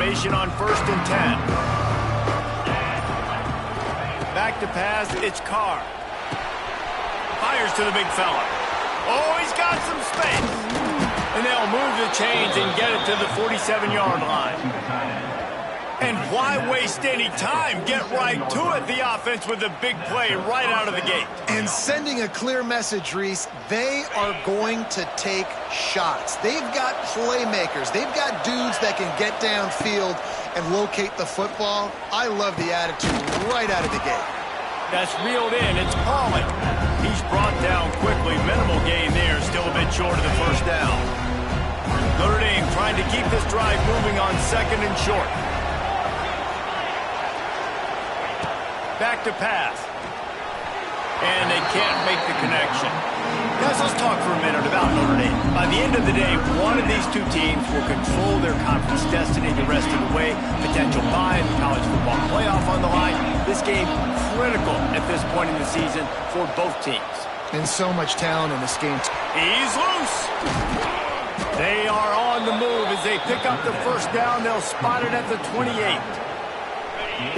formation on 1st and 10. Back to pass, it's Carr. Fires to the big fella. Oh, he's got some space. And they'll move the chains and get it to the 47-yard line. And why waste any time? Get right to it, the offense, with a big play right out of the gate. And sending a clear message, Reese, they are going to take shots. They've got playmakers. They've got dudes that can get downfield and locate the football. I love the attitude right out of the gate. That's reeled in. It's Pauling. He's brought down quickly. Minimal gain there. Still a bit short of the first down. Notre Dame trying to keep this drive moving on 2nd and short. Back to pass. And they can't make the connection. Guys, let's talk for a minute about Notre Dame. By the end of the day, one of these two teams will control their conference destiny the rest of the way. Potential bye in the college football playoff on the line. This game critical at this point in the season for both teams. And so much talent in this game. He's loose. They are on the move as they pick up the first down. They'll spot it at the 28.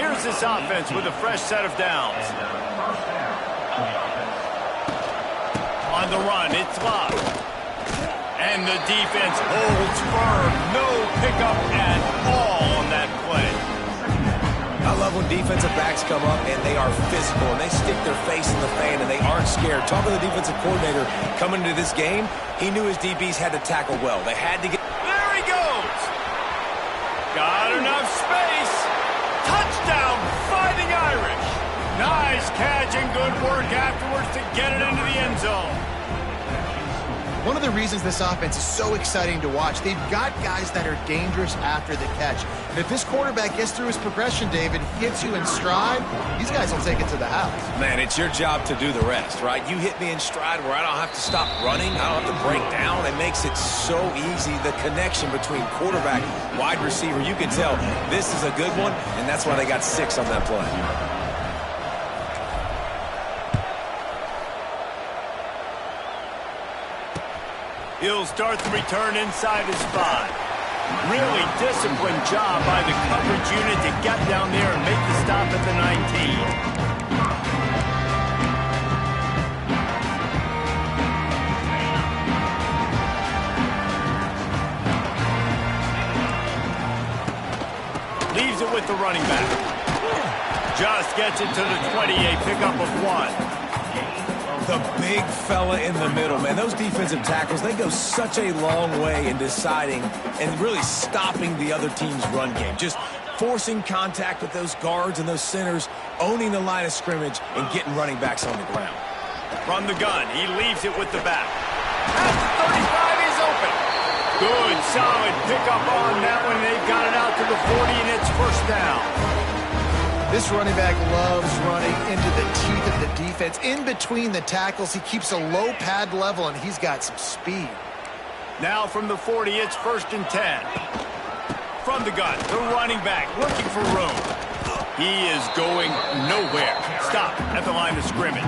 Here's this offense with a fresh set of downs. On the run, it's Love. And the defense holds firm. No pickup at all on that play. I love when defensive backs come up and they are physical and they stick their face in the fan and they aren't scared. Talking to the defensive coordinator coming into this game, he knew his DBs had to tackle well. They had to get... There he goes. Got enough space. Touchdown, Fighting Irish. Nice catch and good work afterwards to get it into the end zone. One of the reasons this offense is so exciting to watch, they've got guys that are dangerous after the catch. And if this quarterback gets through his progression, David, hits you in stride, these guys will take it to the house. Man, it's your job to do the rest, right? You hit me in stride where I don't have to stop running. I don't have to break down. It makes it so easy. The connection between quarterback, wide receiver, you can tell this is a good one, and that's why they got 6 on that play. He'll start the return inside his 5. Really disciplined job by the coverage unit to get down there and make the stop at the 19. Leaves it with the running back. Just gets it to the 28, pickup of 1. The big fella in the middle, man. Those defensive tackles, they go such a long way in deciding and really stopping the other team's run game. Just forcing contact with those guards and those centers, owning the line of scrimmage, and getting running backs on the ground. From the gun, he leaves it with the back. At the 35, he's open. Good, solid pickup on that one. They've got it out to the 40, and it's first down. This running back loves running into the teeth of the defense. In between the tackles, he keeps a low pad level, and he's got some speed. Now from the 40, it's 1st and 10. From the gun, the running back looking for room. He is going nowhere. Stop at the line of scrimmage.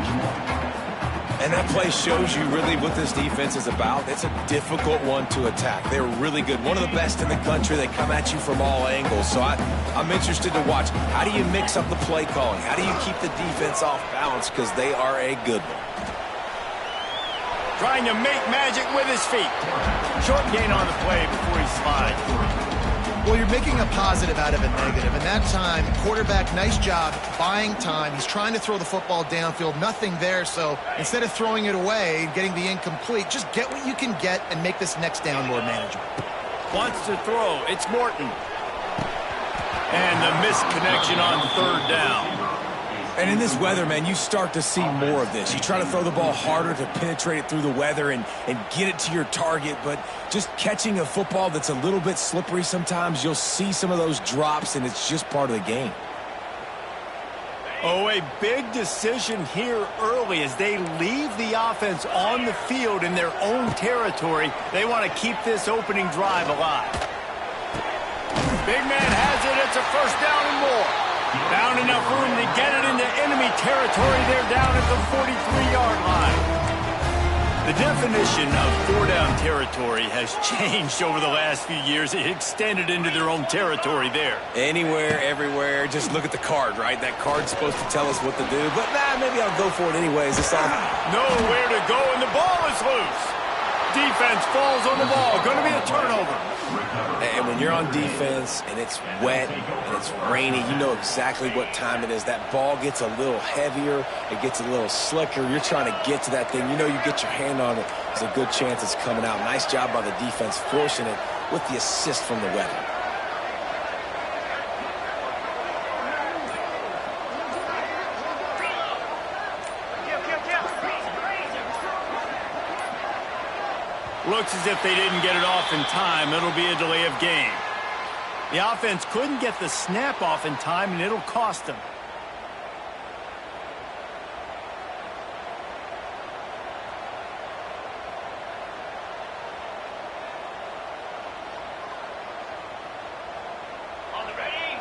And that play shows you really what this defense is about. It's a difficult one to attack. They're really good. One of the best in the country. They come at you from all angles. So I'm interested to watch. How do you mix up the play calling? How do you keep the defense off balance? Because they are a good one. Trying to make magic with his feet. Short gain on the play before he slides. Well, you're making a positive out of a negative. And that time, quarterback, nice job buying time. He's trying to throw the football downfield. Nothing there. So instead of throwing it away and getting the incomplete, just get what you can get and make this next down more manageable. Wants to throw. It's Morton. And the missed connection on 3rd down. And in this weather, man, you start to see more of this. You try to throw the ball harder to penetrate it through the weather and get it to your target, but just catching a football that's a little bit slippery sometimes, you'll see some of those drops, and it's just part of the game. Oh, a big decision here early as they leave the offense on the field in their own territory. They want to keep this opening drive alive. Big man has it. It's a first down and more. Found enough room to get it into enemy territory. They're down at the 43-yard line. The definition of four-down territory has changed over the last few years. It extended into their own territory there. Anywhere, everywhere. Just look at the card, right? That card's supposed to tell us what to do. But, maybe I'll go for it anyways. It's nowhere to go, and the ball is loose. Defense falls on the ball. Going to be a turnover. And when you're on defense and it's wet and it's rainy, you know exactly what time it is. That ball gets a little heavier. It gets a little slicker. You're trying to get to that thing. You know you get your hand on it. There's a good chance it's coming out. Nice job by the defense forcing it with the assist from the weather. Looks as if they didn't get it off in time. It'll be a delay of game. The offense couldn't get the snap off in time, and it'll cost them. On the ready?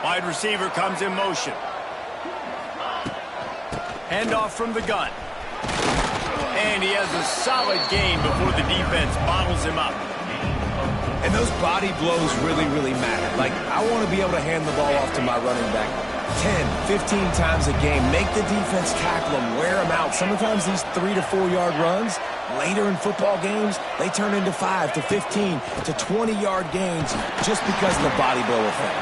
Wide receiver comes in motion. Handoff from the gun. And he has a solid gain before the defense bottles him up. And those body blows really, really matter. Like, I want to be able to hand the ball off to my running back 10, 15 times a game. Make the defense tackle them, wear them out. Sometimes these 3 to 4 yard runs, later in football games, they turn into 5 to 15 to 20 yard gains just because of the body blow effect.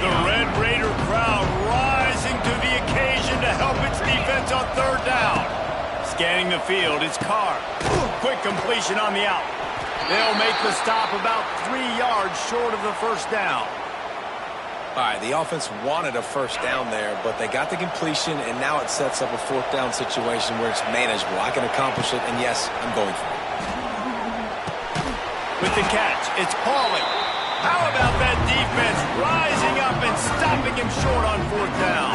The Red Raider crowd rising to the occasion to help its defense on third down. Scanning the field, it's Carr. Quick completion on the out. They'll make the stop about 3 yards short of the first down. All right, the offense wanted a first down there, but they got the completion, and now it sets up a fourth down situation where it's manageable. I can accomplish it, and yes, I'm going for it. With the catch, it's Pauling. How about that defense rising up and stopping him short on fourth down?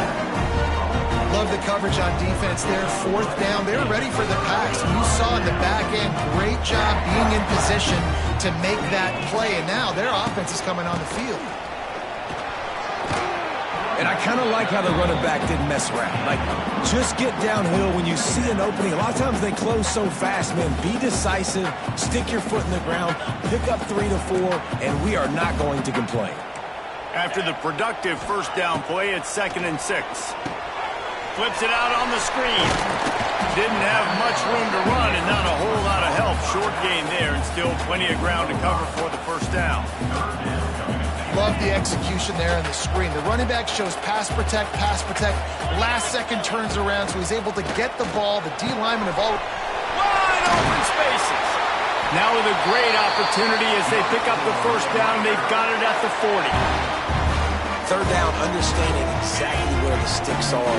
Love the coverage on defense there. Fourth down, they were ready for the pass. You saw in the back end, great job being in position to make that play. And now their offense is coming on the field. And I kind of like how the running back didn't mess around. Like, just get downhill when you see an opening. A lot of times they close so fast, man. Be decisive, stick your foot in the ground, pick up 3 to 4, and we are not going to complain. After the productive first down play, it's 2nd and 6. Flips it out on the screen. Didn't have much room to run and not a whole lot of help. Short gain there and still plenty of ground to cover for the first down. Love the execution there on the screen. The running back shows pass protect. Last second turns around, so he's able to get the ball. The D linemen have all wide open spaces. Now with a great opportunity as they pick up the first down. They've got it at the 40. Third down, understanding exactly where the sticks are.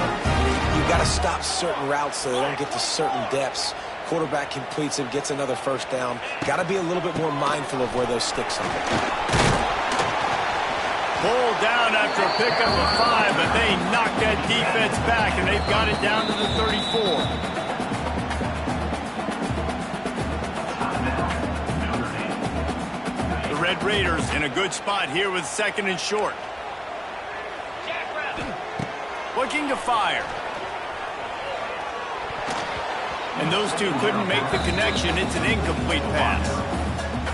You've got to stop certain routes so they don't get to certain depths. Quarterback completes it, gets another first down. Got to be a little bit more mindful of where those sticks are. Pulled down after a pickup of 5, but they knocked that defense back, and they've got it down to the 34. The Red Raiders in a good spot here with 2nd and short. Looking to fire. And those two couldn't make the connection. It's an incomplete pass.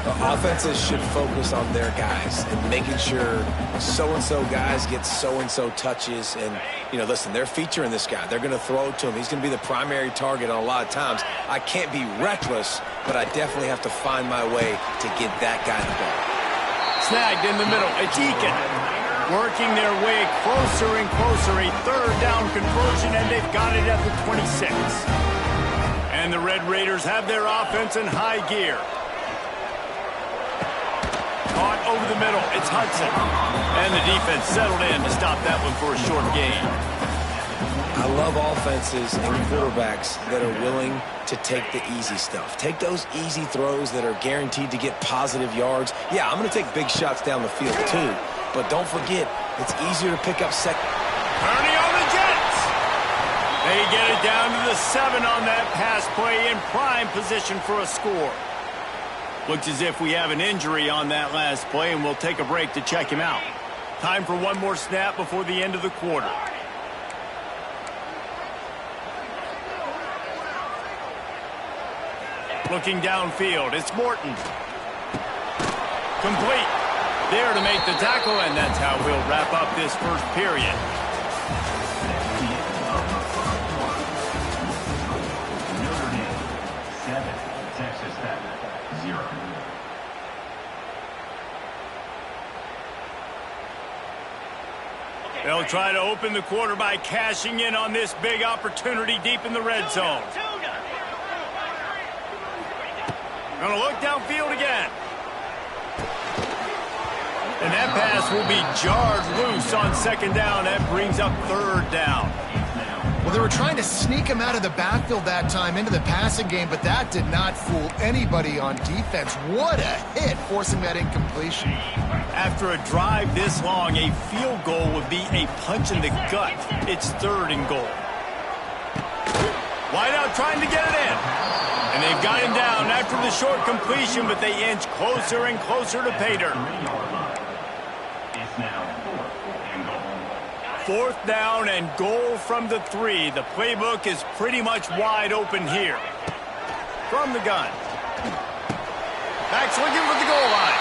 The offenses should focus on their guys and making sure so-and-so guys get so-and-so touches. And, listen, they're featuring this guy. They're going to throw it to him. He's going to be the primary target on a lot of times. I can't be reckless, but I definitely have to find my way to get that guy the ball. Snagged in the middle. It's Eakin. Working their way closer and closer. A third down conversion, and they've got it at the 26. And the Red Raiders have their offense in high gear. Caught over the middle. It's Hudson. And the defense settled in to stop that one for a short gain. I love offenses and quarterbacks that are willing to take the easy stuff. Take those easy throws that are guaranteed to get positive yards. Yeah, I'm going to take big shots down the field too. But don't forget, it's easier to pick up second. Purdy on the Jets. They get it down to the 7 on that pass play in prime position for a score. Looks as if we have an injury on that last play, and we'll take a break to check him out. Time for one more snap before the end of the quarter. Looking downfield, it's Morton. Complete. There to make the tackle, and that's how we'll wrap up this first period. Notre Dame 7, Texas Tech 0. They'll try to open the quarter by cashing in on this big opportunity deep in the red zone. Gonna look downfield again. And that pass will be jarred loose on second down. That brings up third down. Well, they were trying to sneak him out of the backfield that time into the passing game, but that did not fool anybody on defense. What a hit, forcing that incompletion. After a drive this long, a field goal would be a punch in the gut. It's third and goal. Wide out trying to get it in. And they've got him down after the short completion, but they inch closer and closer to pay dirt. It's now 4th and goal. Fourth down and goal from the 3. The playbook is pretty much wide open here. From the gun. Backs looking for the goal line.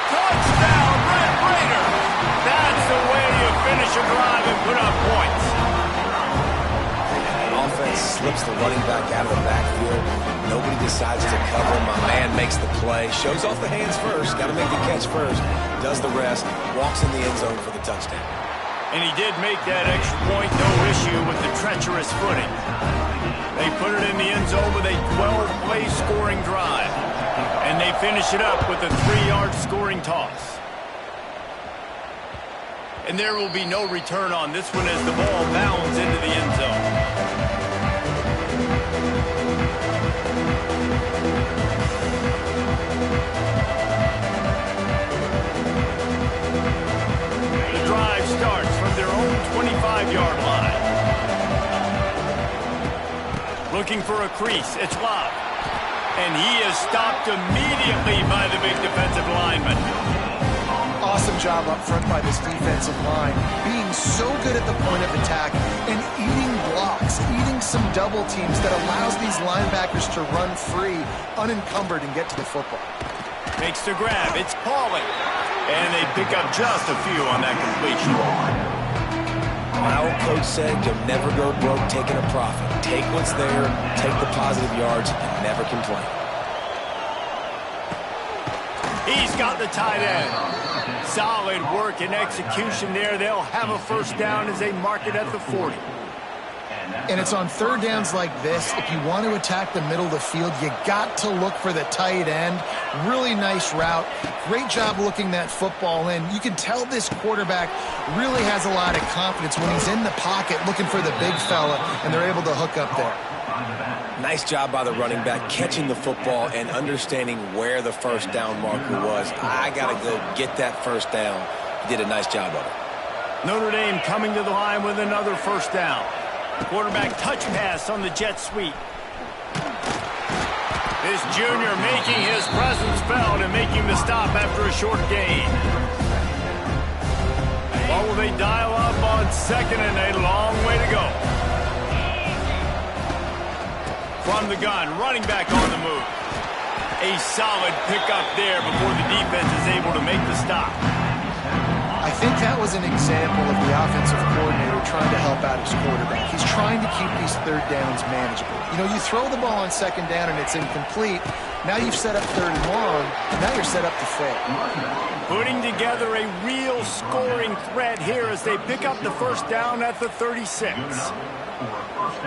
Touchdown, Red Raider! That's the way you finish a drive and put up points. Offense slips the running back out of the backfield. Nobody decides to cover him. My man makes the play. Shows off the hands first. Got to make the catch first. Does the rest. Walks in the end zone for the touchdown. And he did make that extra point. No issue with the treacherous footing. They put it in the end zone with a 12-play scoring drive. And they finish it up with a 3-yard scoring toss. And there will be no return on this one as the ball bounds into the end zone. The drive starts from their own 25-yard line. Looking for a crease. It's Love. And he is stopped immediately by the big defensive lineman. Awesome job up front by this defensive line, being so good at the point of attack and eating blocks, eating some double teams that allows these linebackers to run free, unencumbered, and get to the football. Makes the grab. It's Pauling. And they pick up just a few on that completion. My old coach said you'll never go broke taking a profit. Take what's there, take the positive yards, and never complain. He's got the tight end. Solid work and execution there. They'll have a first down as they mark it at the 40. And it's on third downs like this. If you want to attack the middle of the field, you got to look for the tight end. Really nice route. Great job looking that football in. You can tell this quarterback really has a lot of confidence when he's in the pocket looking for the big fella, and they're able to hook up there. Nice job by the running back catching the football and understanding where the first down marker was. I got to go get that first down. He did a nice job of it. Notre Dame coming to the line with another first down. Quarterback touch pass on the jet sweep. This junior making his presence felt and making the stop after a short gain. Or will they dial up on second and a long way to go? From the gun, running back on the move. A solid pickup there before the defense is able to make the stop. I think that was an example of the offensive coordinator trying to help out his quarterback. He's trying to keep these third downs manageable. You know, you throw the ball on second down and it's incomplete. Now you've set up third and long. Now you're set up to fail. Putting together a real scoring threat here as they pick up the first down at the 36.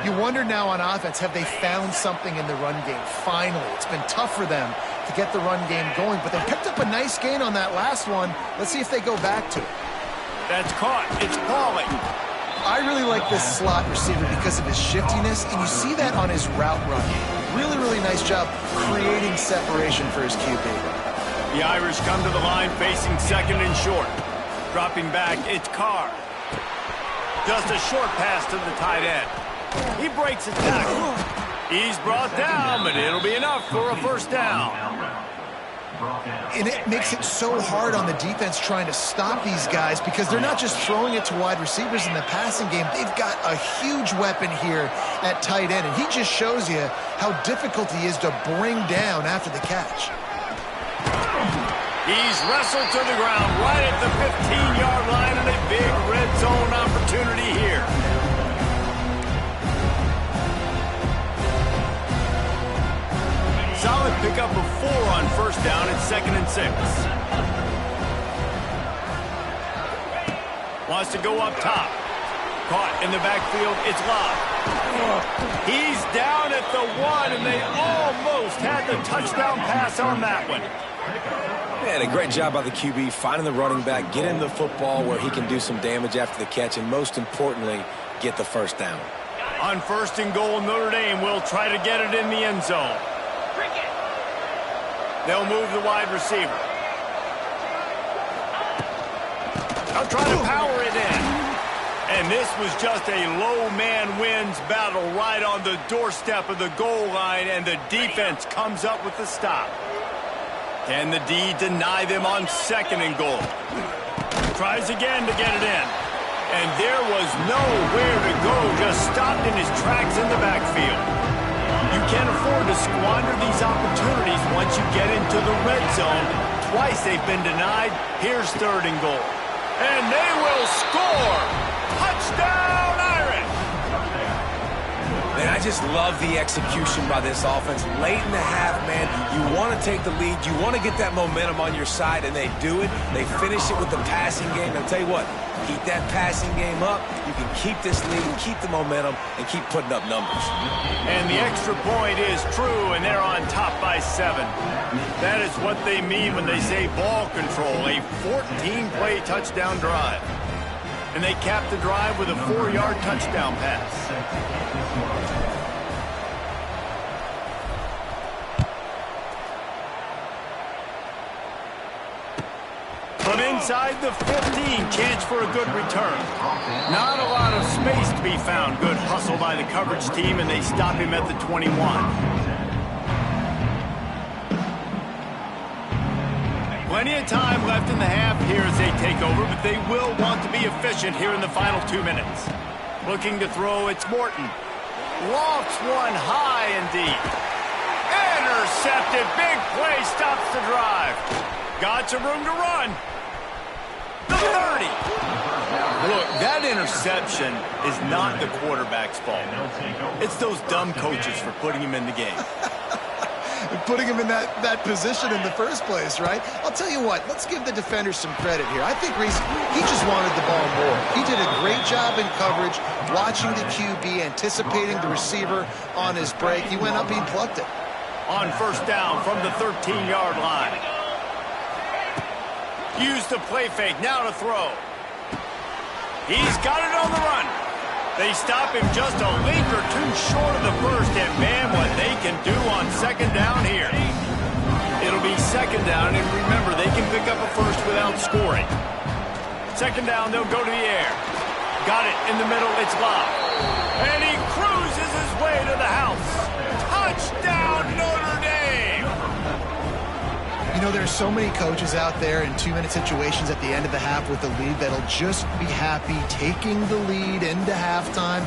You wonder now on offense, have they found something in the run game? Finally, it's been tough for them to get the run game going, but they picked up a nice gain on that last one. Let's see if they go back to it. That's caught. It's Pauling. I really like this slot receiver because of his shiftiness, and you see that on his route run. Really, really nice job creating separation for his QB. The Irish come to the line facing second and short. Dropping back, it's Carr. Just a short pass to the tight end. He breaks a tackle. He's brought down, but it'll be enough for a first down. And it makes it so hard on the defense trying to stop these guys because they're not just throwing it to wide receivers in the passing game. They've got a huge weapon here at tight end, and he just shows you how difficult he is to bring down after the catch. He's wrestled to the ground right at the 15-yard line, and a big red zone opportunity here. Solid pickup of 4 on first down at 2nd and 6. Wants to go up top. Caught in the backfield. It's Love. He's down at the 1, and they almost had the touchdown pass on that one. Man, a great job by the QB finding the running back, getting the football where he can do some damage after the catch, and most importantly, get the first down. On 1st and goal, Notre Dame will try to get it in the end zone. They'll move the wide receiver. They'll try to power it in. And this was just a low man wins battle right on the doorstep of the goal line, and the defense comes up with the stop. Can the D deny them on 2nd and goal? Tries again to get it in. And there was nowhere to go, just stopped in his tracks in the backfield. You can't afford to squander these opportunities once you get into the red zone. Twice they've been denied. Here's 3rd and goal. And they will score! Touchdown, Irish! Man, I just love the execution by this offense. Late in the half, man, you want to take the lead. You want to get that momentum on your side, and they do it. They finish it with the passing game. I'll tell you what, keep that passing game up. You can keep this lead, keep the momentum, and keep putting up numbers. And the extra point is true, and they're on top by 7. That is what they mean when they say ball control, a 14-play touchdown drive. And they cap the drive with a 4-yard touchdown pass. From inside the 15, chance for a good return. Not a lot of space to be found. Good hustle by the coverage team, and they stop him at the 21. Plenty of time left in the half here as they take over, but they will want to be efficient here in the final 2 minutes. Looking to throw, it's Morton. Lofts one high and deep. Intercepted. Big play stops the drive. Got some room to run. The 30. Look, that interception is not the quarterback's fault. It's those dumb coaches for putting him in the game. Putting him in that position in the first place, right? I'll tell you what, let's give the defender some credit here. I think Reese, he just wanted the ball more. He did a great job in coverage, watching the QB, anticipating the receiver on his break. He went up and plucked it. On first down from the 13-yard line. Use the play fake, now to throw. He's got it on the run. They stop him just a link or two short of the first, and man, what they can do on 2nd down here. It'll be 2nd down, and remember, they can pick up a first without scoring. 2nd down, they'll go to the air. Got it in the middle, it's Love. And he cruises his way to the house. Touchdown, Notre Dame! You know, there are so many coaches out there in 2-minute situations at the end of the half with the lead that'll just be happy taking the lead into halftime.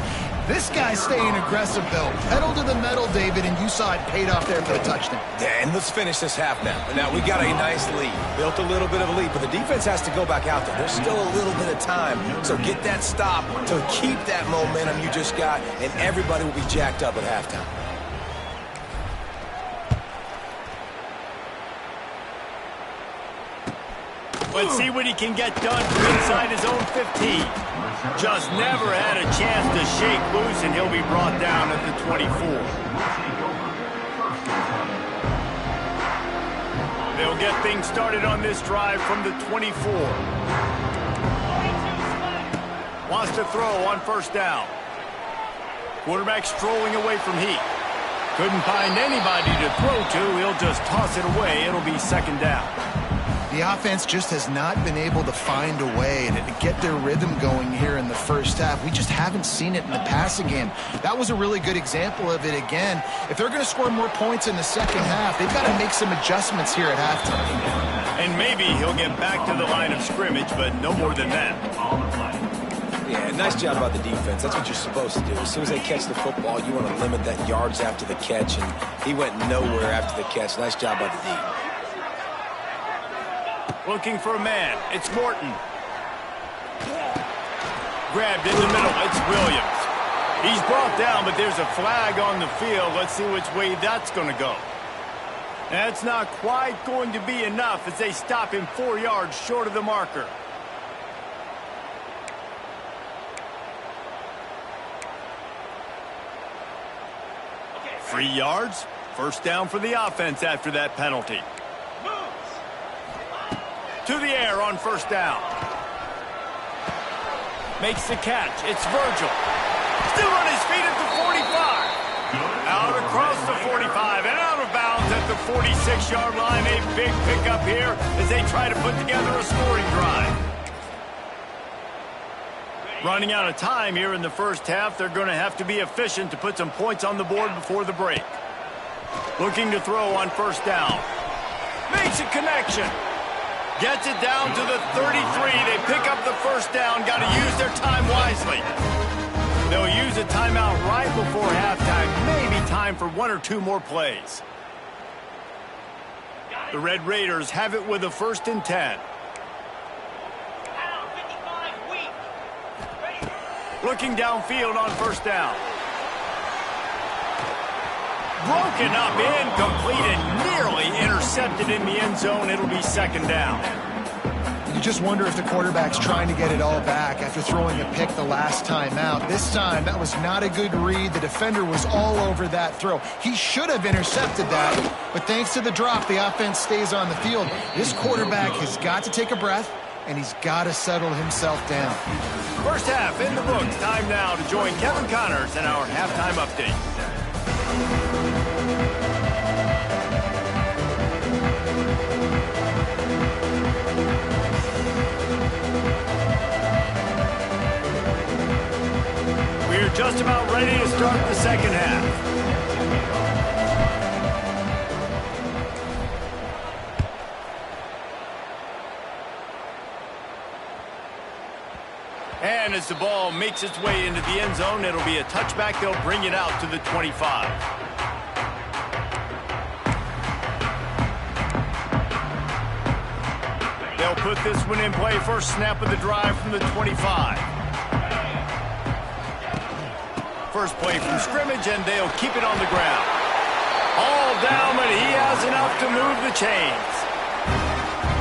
This guy's staying aggressive, though. Pedal to the metal, David, and you saw it paid off there for the touchdown. Yeah, and let's finish this half now. Now, we got a nice lead. Built a little bit of a lead, but the defense has to go back out there. There's still a little bit of time. So get that stop to keep that momentum you just got, and everybody will be jacked up at halftime. Let's see what he can get done from inside his own 15. Just never had a chance to shake loose, and he'll be brought down at the 24. They'll get things started on this drive from the 24. Wants to throw on first down. Quarterback strolling away from heat. Couldn't find anybody to throw to. He'll just toss it away. It'll be 2nd down. The offense just has not been able to find a way to get their rhythm going here in the first half. We just haven't seen it in the passing game. That was a really good example of it again. If they're going to score more points in the second half, they've got to make some adjustments here at halftime. And maybe he'll get back to the line of scrimmage, but no more than that. Yeah, nice job by the defense. That's what you're supposed to do. As soon as they catch the football, you want to limit that yards after the catch, and he went nowhere after the catch. Nice job by the D. Looking for a man. It's Morton. Grabbed in the middle. It's Williams. He's brought down, but there's a flag on the field. Let's see which way that's going to go. That's not quite going to be enough as they stop him 4 yards short of the marker. Okay, 3 yards. First down for the offense after that penalty. To the air on first down. Makes the catch. It's Virgil. Still on his feet at the 45. Out across the 45 and out of bounds at the 46-yard line. A big pickup here as they try to put together a scoring drive. Running out of time here in the first half. They're going to have to be efficient to put some points on the board before the break. Looking to throw on first down. Makes a connection. Gets it down to the 33. They pick up the first down. Got to use their time wisely. They'll use a timeout right before halftime. Maybe time for 1 or 2 more plays. The Red Raiders have it with a 1st and 10. Looking downfield on first down. Broken up, incomplete, and nearly intercepted in the end zone. It'll be 2nd down. You just wonder if the quarterback's trying to get it all back after throwing a pick the last time out. This time, that was not a good read. The defender was all over that throw. He should have intercepted that, but thanks to the drop, the offense stays on the field. This quarterback has got to take a breath, and he's got to settle himself down. First half in the books. Time now to join Kevin Connors in our halftime update. We're just about ready to start the second half. And as the ball makes its way into the end zone, it'll be a touchback. They'll bring it out to the 25. They'll put this one in play. First snap of the drive from the 25. First play from scrimmage, and they'll keep it on the ground. All down, but he has enough to move the chains.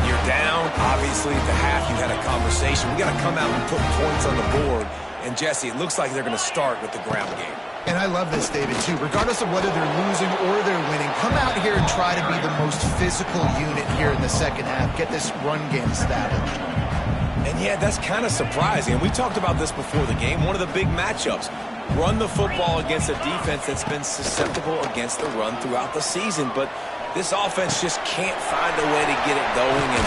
You're down. Obviously, at the half, you had a conversation. We got to come out and put points on the board. And, Jesse, it looks like they're going to start with the ground game. And I love this, David, too. Regardless of whether they're losing or they're winning, come out here and try to be the most physical unit here in the second half. Get this run game established. And, yeah, that's kind of surprising. And we talked about this before the game. One of the big matchups. Run the football against a defense that's been susceptible against the run throughout the season. But this offense just can't find a way to get it going. And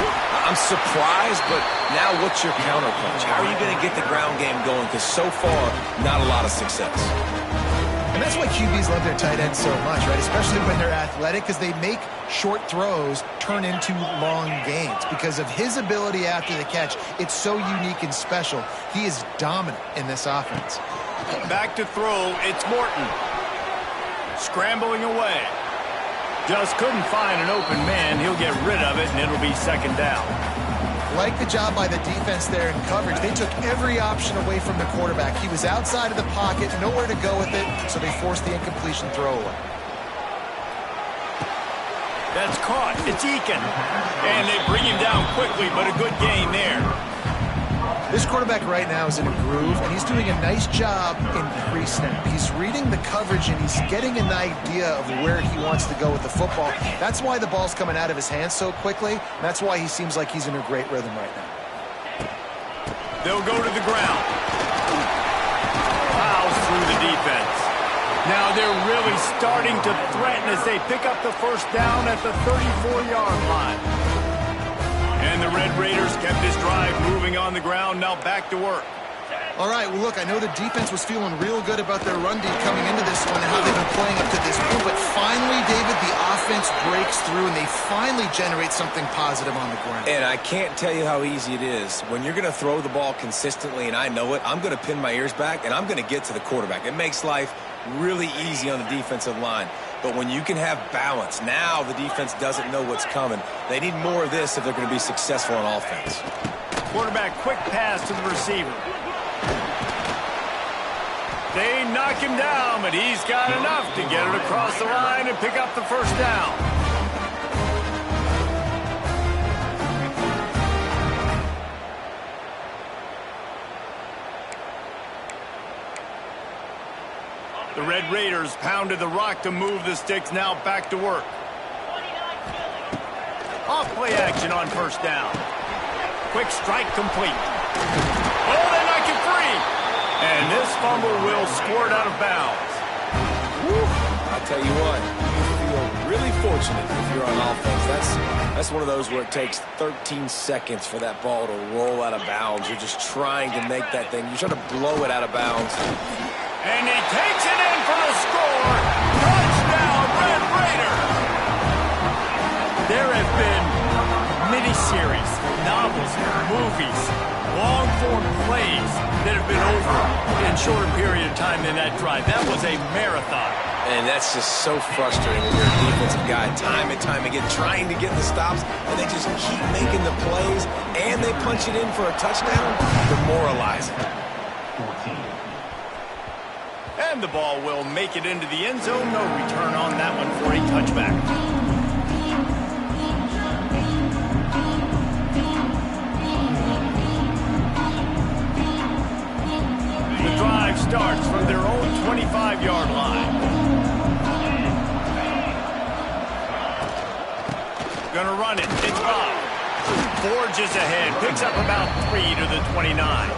I'm surprised, but now what's your counterpunch? How are you going to get the ground game going? Because so far, not a lot of success. And that's why QBs love their tight ends so much, right? Especially when they're athletic, because they make short throws turn into long gains. Because of his ability after the catch, it's so unique and special. He is dominant in this offense. Back to throw, it's Morton. Scrambling away. Just couldn't find an open man. He'll get rid of it, and it'll be 2nd down. Like the job by the defense there in coverage. They took every option away from the quarterback. He was outside of the pocket, nowhere to go with it, so they forced the incompletion throwaway. That's caught. It's Eakin. And they bring him down quickly, but a good gain there. This quarterback right now is in a groove, and he's doing a nice job in pre-snap. He's reading the coverage, and he's getting an idea of where he wants to go with the football. That's why the ball's coming out of his hands so quickly, and that's why he seems like he's in a great rhythm right now. They'll go to the ground. Fouls through the defense. Now they're really starting to threaten as they pick up the first down at the 34-yard line. And the Red Raiders kept this drive moving on the ground, now back to work. All right, well, look, I know the defense was feeling real good about their run D coming into this one and how they've been playing up to this point, but finally, David, the offense breaks through and they finally generate something positive on the ground. And I can't tell you how easy it is. When you're going to throw the ball consistently, and I know it, I'm going to pin my ears back, and I'm going to get to the quarterback. It makes life really easy on the defensive line. But when you can have balance, now the defense doesn't know what's coming. They need more of this if they're going to be successful on offense. Quarterback, quick pass to the receiver. They knock him down, but he's got enough to get it across the line and pick up the first down. The Red Raiders pounded the rock to move the sticks, now back to work. Off play action on first down. Quick strike complete. Oh, they knock it free. And this fumble will squirt out of bounds. I'll tell you what, you feel really fortunate if you're on offense. That's one of those where it takes 13 seconds for that ball to roll out of bounds. You're just trying to make that thing. You're trying to blow it out of bounds. And he takes it in for the score. Touchdown, Red Raider. There have been miniseries, novels, movies, long-form plays that have been over in a shorter period of time than that drive. That was a marathon. And that's just so frustrating when you're a defensive guy, time and time again, trying to get the stops, and they just keep making the plays, and they punch it in for a touchdown. Demoralizing. 14. And the ball will make it into the end zone. No return on that one for a touchback. Drive starts from their own 25-yard line. Gonna run it. It's Bob. Forges ahead. Picks up about 3 to the 29.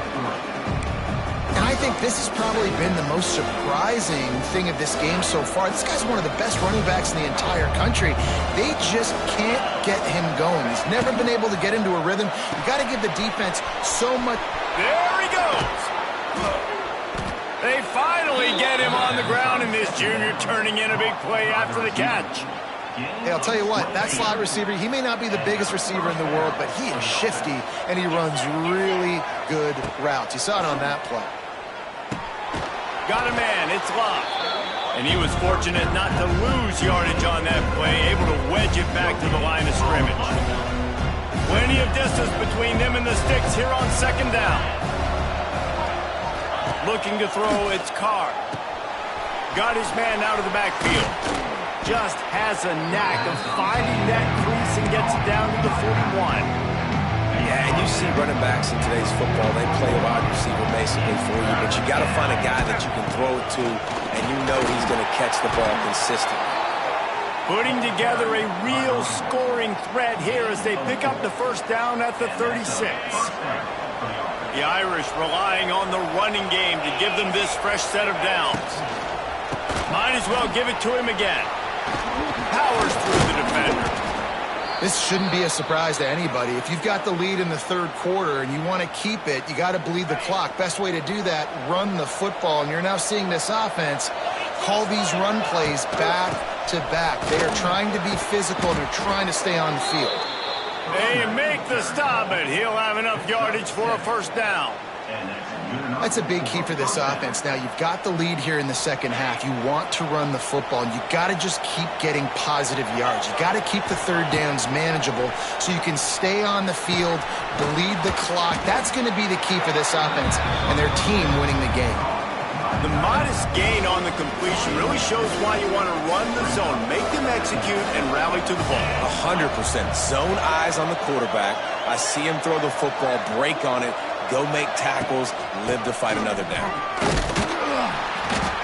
And I think this has probably been the most surprising thing of this game so far. This guy's one of the best running backs in the entire country. They just can't get him going. He's never been able to get into a rhythm. You got to give the defense so much. There he goes. They finally get him on the ground, and this junior turning in a big play after the catch. Hey, I'll tell you what, that slot receiver, he may not be the biggest receiver in the world, but he is shifty, and he runs really good routes. You saw it on that play. Got a man, it's locked. And he was fortunate not to lose yardage on that play, able to wedge it back to the line of scrimmage. Plenty of distance between them and the sticks here on second down. Looking to throw, it's Carr. Got his man out of the backfield. Just has a knack of finding that crease and gets it down to the 41. Yeah, and you see running backs in today's football, they play a wide receiver basically for you, but you got to find a guy that you can throw it to, and you know he's going to catch the ball consistently. Putting together a real scoring threat here as they pick up the first down at the 36. The Irish relying on the running game to give them this fresh set of downs. Might as well give it to him again. Powers through the defender. This shouldn't be a surprise to anybody. If you've got the lead in the third quarter and you want to keep it, you got to bleed the clock. Best way to do that, run the football. And you're now seeing this offense call these run plays back to back. They are trying to be physical. They're trying to stay on the field. They make the stop, but he'll have enough yardage for a first down. That's a big key for this offense. Now, you've got the lead here in the second half. You want to run the football, and you've got to just keep getting positive yards. You've got to keep the third downs manageable so you can stay on the field, bleed the clock. That's going to be the key for this offense and their team winning the game. The modest gain on the completion really shows why you want to run the zone, make them execute, and rally to the ball. 100%. Zone eyes on the quarterback. I see him throw the football, break on it, go make tackles, live to fight another down.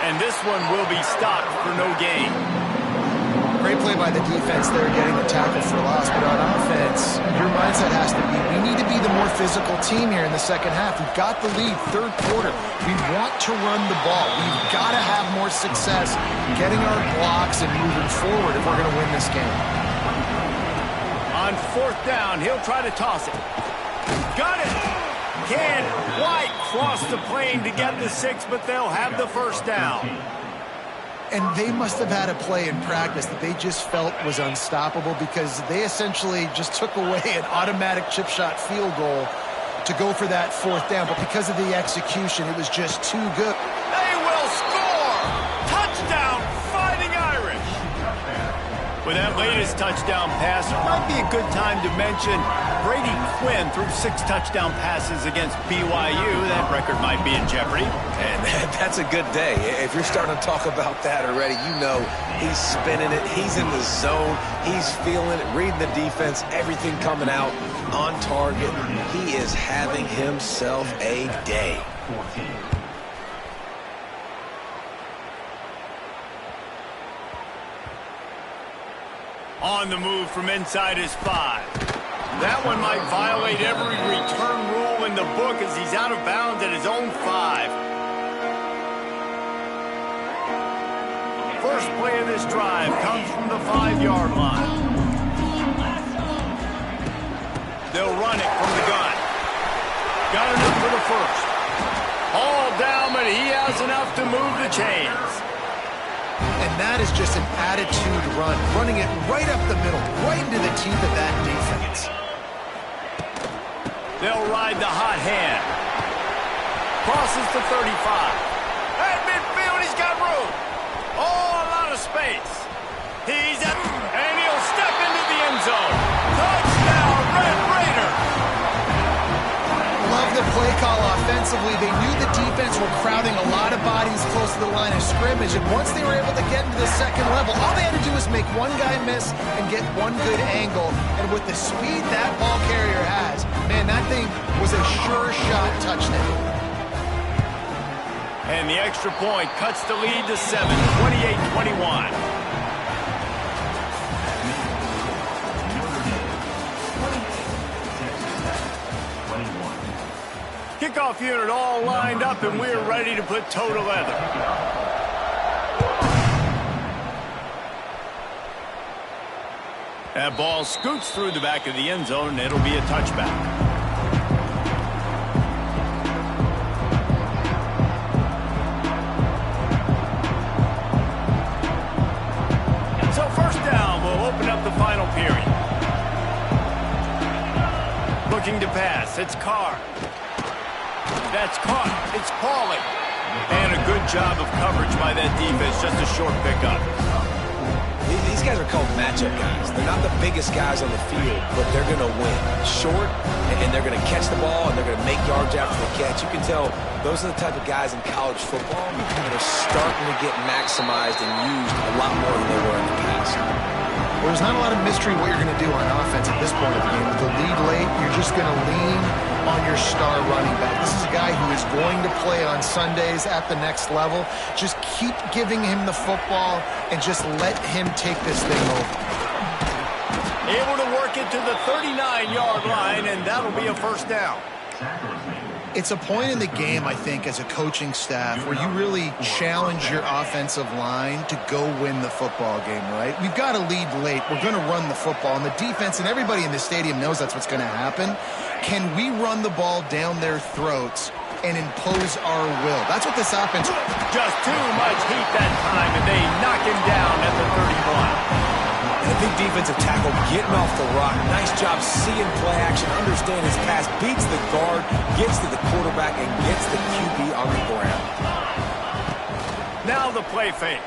And this one will be stopped for no gain. Great play by the defense there, getting the tackle for loss. But on offense, your mindset has to be, we need to be the more physical team here in the second half. We've got the lead, third quarter. We want to run the ball. We've got to have more success getting our blocks and moving forward if we're going to win this game. On fourth down, he'll try to toss it. Got it. Can't quite cross the plane to get the 6, but they'll have the first down. And they must have had a play in practice that they just felt was unstoppable, because they essentially just took away an automatic chip shot field goal to go for that fourth down. But because of the execution, it was just too good. They will score! Touchdown, Fighting Irish! With that latest touchdown pass, it might be a good time to mention Brady Quinn threw 6 touchdown passes against BYU. That record might be in jeopardy. And that's a good day. If you're starting to talk about that already, you know he's spinning it. He's in the zone. He's feeling it, reading the defense, everything coming out on target. He is having himself a day. 14. On the move from inside his 5. That one might violate every return rule in the book as he's out of bounds at his own 5. First play of this drive comes from the 5-yard line. They'll run it from the gun. Got enough for the first. All down, but he has enough to move the chains. And that is just an attitude run, running it right up the middle, right into the teeth of that defense. They'll ride the hot hand. Crosses the 35. At midfield, he's got room. Oh, a lot of space. He's at, and he'll step into the end zone. Touchdown, Red Raider. Love the play call offensively. They knew the defense were crowding a lot of bodies close to the line of scrimmage, and once they were able to get into the second level, all they had to do was make one guy miss and get one good angle. And with the speed that ball carrier has, man, that thing was a sure shot touchdown. And the extra point cuts the lead to 7, 28-21. Kickoff unit all lined up, and we're ready to put toe to leather. That ball scoots through the back of the end zone, and it'll be a touchback. So first down will open up the final period. Looking to pass, it's Carr. That's caught. It's Pauly. And a good job of coverage by that defense. Just a short pickup. These guys are called matchup guys. They're not the biggest guys on the field, but they're going to win. Short, and they're going to catch the ball, and they're going to make yards after the catch. You can tell those are the type of guys in college football that are starting to get maximized and used a lot more than they were in the past. Well, there's not a lot of mystery what you're going to do on offense at this point of the game. With the lead late, you're just going to lean on your star running back. This is a guy who is going to play on Sundays at the next level. Just keep giving him the football and just let him take this thing over. Able to work it to the 39-yard line, and that'll be a first down. It's a point in the game, I think, as a coaching staff where you really challenge your offensive line to go win the football game, right? We've got to lead late. We're going to run the football. And the defense and everybody in the stadium knows that's what's going to happen. Can we run the ball down their throats and impose our will? That's what this offense... Just too much heat that time, and they knock him down at the 31. And a big defensive tackle getting off the rock. Nice job seeing play action, understanding his pass, beats the guard, gets to the quarterback, and gets the QB on the ground. Now the play fake.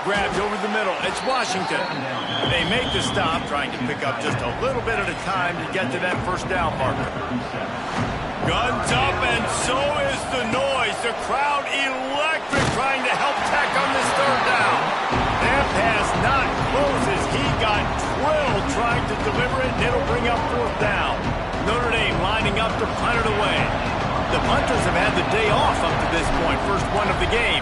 Grabbed over the middle. It's Washington. They make the stop, trying to pick up just a little bit at a time to get to that first down marker. Guns up, and so is the noise. The crowd electric, trying to help Tech on this third down. That pass not close as he got drilled trying to deliver it, and it'll bring up fourth down. Notre Dame lining up to punt it away. The punters have had the day off up to this point, first one of the game.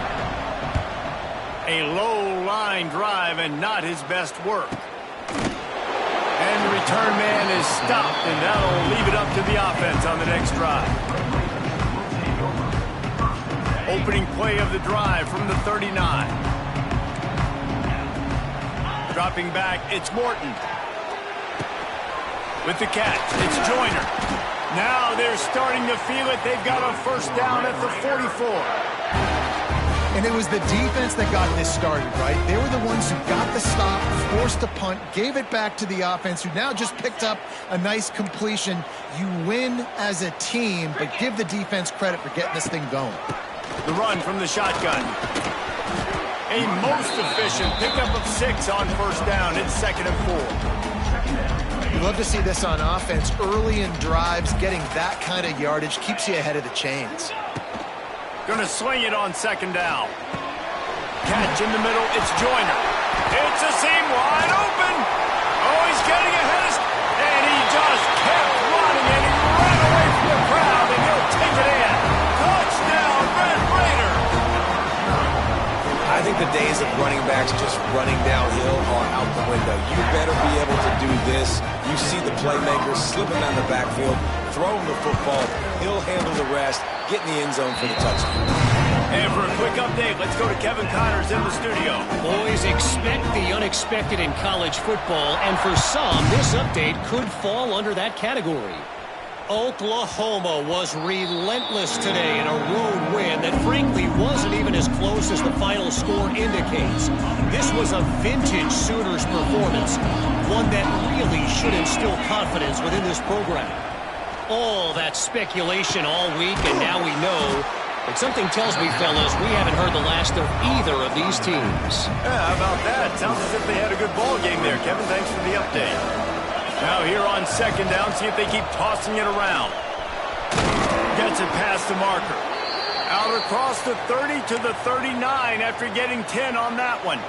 A low line drive and not his best work. And the return man is stopped, and that'll leave it up to the offense on the next drive. Opening play of the drive from the 39. Dropping back, it's Morton. With the catch, it's Joyner. Now they're starting to feel it. They've got a first down at the 44. And it was the defense that got this started, right? They were the ones who got the stop, forced a punt, gave it back to the offense, who now just picked up a nice completion. You win as a team, but give the defense credit for getting this thing going. The run from the shotgun. A most efficient pickup of 6 on first down. It's 2nd and 4. You love to see this on offense. Early in drives, getting that kind of yardage keeps you ahead of the chains. Going to swing it on 2nd down. Catch in the middle. It's Joyner. It's a seam wide open. Oh, he's getting ahead. And he just kept running, and he ran away from the crowd, and he'll take it in. Touchdown, Red Raider. I think the days of running backs just running downhill are out the window. You better be able to do this. You see the playmaker slipping down the backfield, throwing the football. He'll handle the rest, get in the end zone for the touchdown. And for a quick update, let's go to Kevin Connors in the studio. Boys, expect the unexpected in college football, and for some, this update could fall under that category. Oklahoma was relentless today in a road win that frankly wasn't even as close as the final score indicates. This was a vintage Sooners performance, one that really should instill confidence within this program. All that speculation all week, and now we know. But something tells me, fellas, we haven't heard the last of either of these teams. Yeah, how about that? Sounds as if they had a good ball game there, Kevin. Thanks for the update. Now here on 2nd down, see if they keep tossing it around. Gets it past the marker. Out across the 30 to the 39 after getting 10 on that one.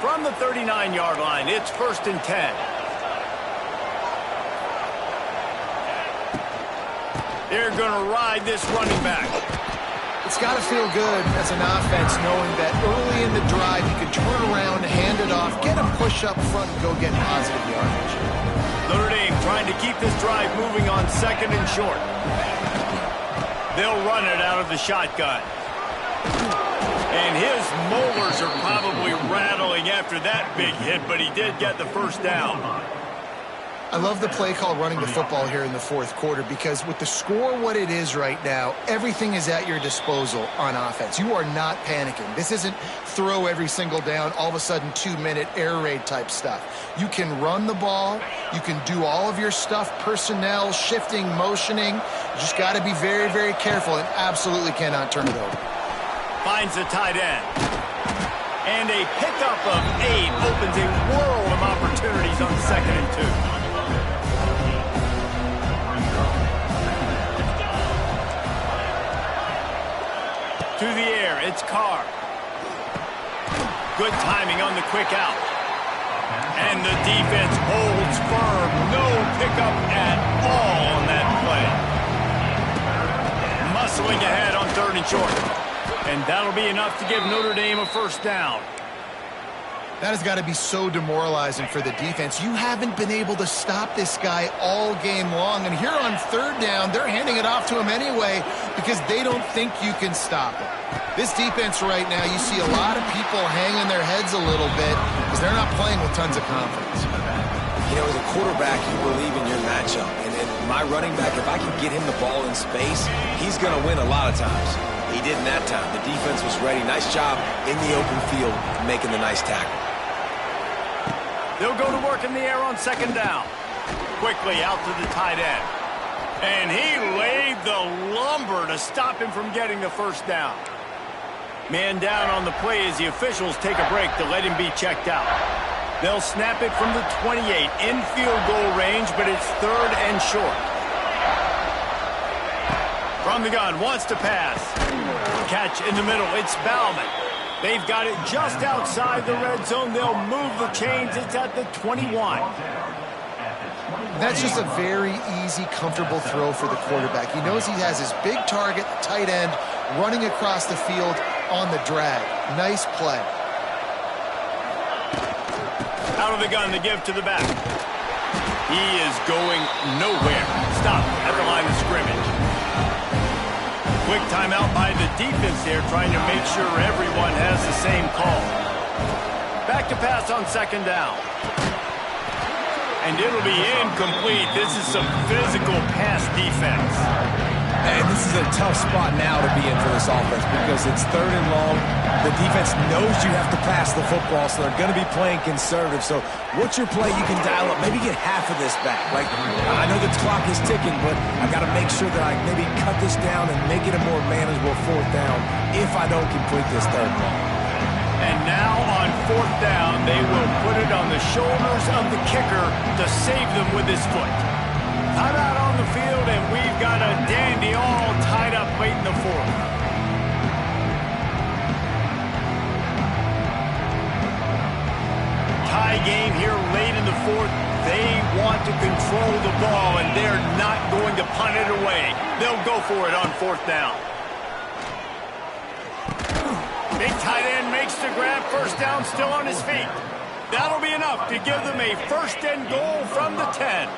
From the 39-yard line, it's 1st and 10. They're going to ride this running back. It's got to feel good as an offense knowing that early in the drive you can turn around, hand it off, get a push up front, and go get positive yardage. Notre Dame trying to keep this drive moving on 2nd and short. They'll run it out of the shotgun. And his molars are probably rattling after that big hit, but he did get the first down. I love the play call running the football here in the 4th quarter because with the score what it is right now, everything is at your disposal on offense. You are not panicking. This isn't throw every single down, all of a sudden 2-minute air raid type stuff. You can run the ball. You can do all of your stuff, personnel, shifting, motioning. You just got to be very, very careful and absolutely cannot turn it over. Finds the tight end. And a pickup of 8 opens a world of opportunities on 2nd and 2. To the air, it's Carr. Good timing on the quick out. And the defense holds firm. No pickup at all on that play. Muscling ahead on 3rd and short. And that'll be enough to give Notre Dame a first down. That has got to be so demoralizing for the defense. You haven't been able to stop this guy all game long. And here on 3rd down, they're handing it off to him anyway because they don't think you can stop him. This defense right now, you see a lot of people hanging their heads a little bit because they're not playing with tons of confidence. You know, as a quarterback, you believe in your matchup. And my running back, if I can get him the ball in space, he's going to win a lot of times. He did in that time. The defense was ready. Nice job in the open field making the nice tackle. They'll go to work in the air on 2nd down. Quickly out to the tight end. And he laid the lumber to stop him from getting the first down. Man down on the play as the officials take a break to let him be checked out. They'll snap it from the 28 in field goal range, but it's 3rd and short. From the gun, wants to pass. Catch in the middle, it's Bauman. They've got it just outside the red zone. They'll move the chains. It's at the 21. That's just a very easy, comfortable throw for the quarterback. He knows he has his big target, the tight end, running across the field on the drag. Nice play. Out of the gun, the give to the back. He is going nowhere. Stop at the line of scrimmage. Quick timeout by the defense there, trying to make sure everyone has the same call. Back to pass on second down. And it'll be incomplete. This is some physical pass defense. And this is a tough spot now to be in for this offense because it's third and long. The defense knows you have to pass the football, so they're going to be playing conservative. So what's your play you can dial up? Maybe get half of this back. Like, I know the clock is ticking, but I got to make sure that I maybe cut this down and make it a more manageable fourth down if I don't complete this third and long. And now on fourth down, they will put it on the shoulders of the kicker to save them with his foot. Timeout on the field, and we've got a dandy all tied up late in the fourth. Tie game here late in the fourth. They want to control the ball, and they're not going to punt it away. They'll go for it on fourth down. Big tight end makes the grab. First down, still on his feet. That'll be enough to give them a first and goal from the 10.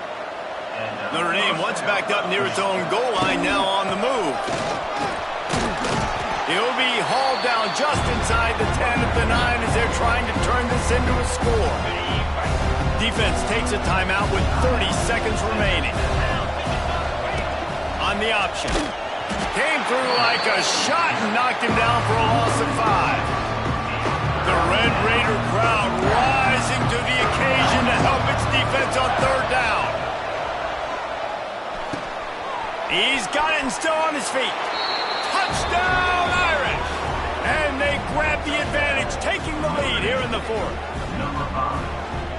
Notre Dame once backed up near its own goal line, now on the move. He'll be hauled down just inside the 10 at the 9 as they're trying to turn this into a score. Defense takes a timeout with 30 seconds remaining. On the option. Came through like a shot and knocked him down for a loss of 5. The Red Raider crowd rising to the occasion to help its defense on third down. He's got it and still on his feet. Touchdown, Irish! And they grab the advantage, taking the lead here in the fourth.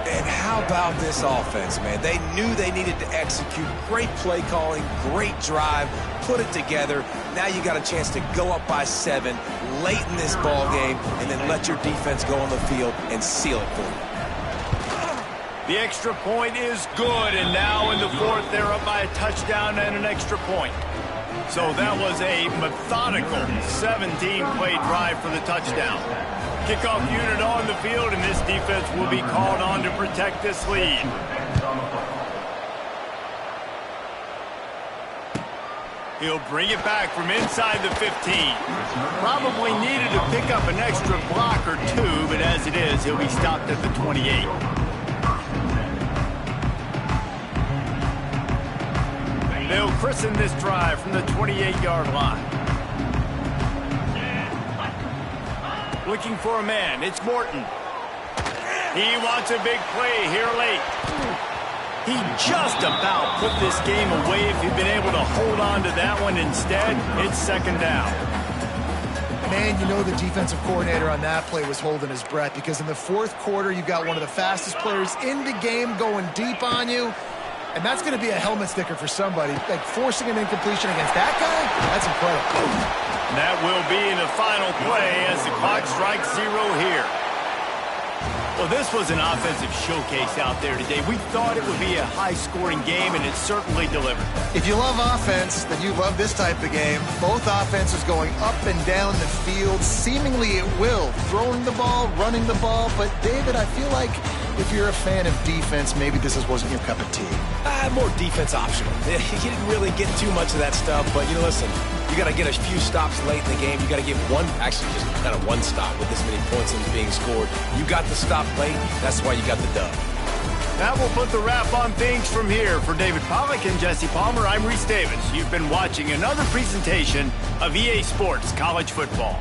And how about this offense, man? They knew they needed to execute. Great play calling, great drive, put it together. Now you got a chance to go up by 7 late in this ball game and then let your defense go on the field and seal it for you. The extra point is good, and now in the fourth, they're up by a touchdown and an extra point. So that was a methodical 17-play drive for the touchdown. Kickoff unit on the field, and this defense will be called on to protect this lead. He'll bring it back from inside the 15. Probably needed to pick up an extra block or 2, but as it is, he'll be stopped at the 28. They'll christen this drive from the 28-yard line. Looking for a man. It's Morton. He wants a big play here late. He just about put this game away if he'd been able to hold on to that one. Instead, it's second down. Man, you know the defensive coordinator on that play was holding his breath because in the fourth quarter, you've got one of the fastest players in the game going deep on you. And that's going to be a helmet sticker for somebody. Like forcing an incompletion against that guy, that's incredible. That will be in the final play as the clock strikes 0 here. Well, this was an offensive showcase out there today. We thought it would be a high-scoring game, and it certainly delivered. If you love offense, then you love this type of game. Both offenses going up and down the field, seemingly at will, throwing the ball, running the ball. But, David, I feel like if you're a fan of defense, maybe this wasn't your cup of tea. More defense optional. You didn't really get too much of that stuff, but, listen, you got to get a few stops late in the game. You got to get just kind of one stop with this many points being scored. You got the stop late. That's why you got the dub. That will put the wrap on things from here. For David Pollack and Jesse Palmer, I'm Reese Davis. You've been watching another presentation of EA Sports College Football.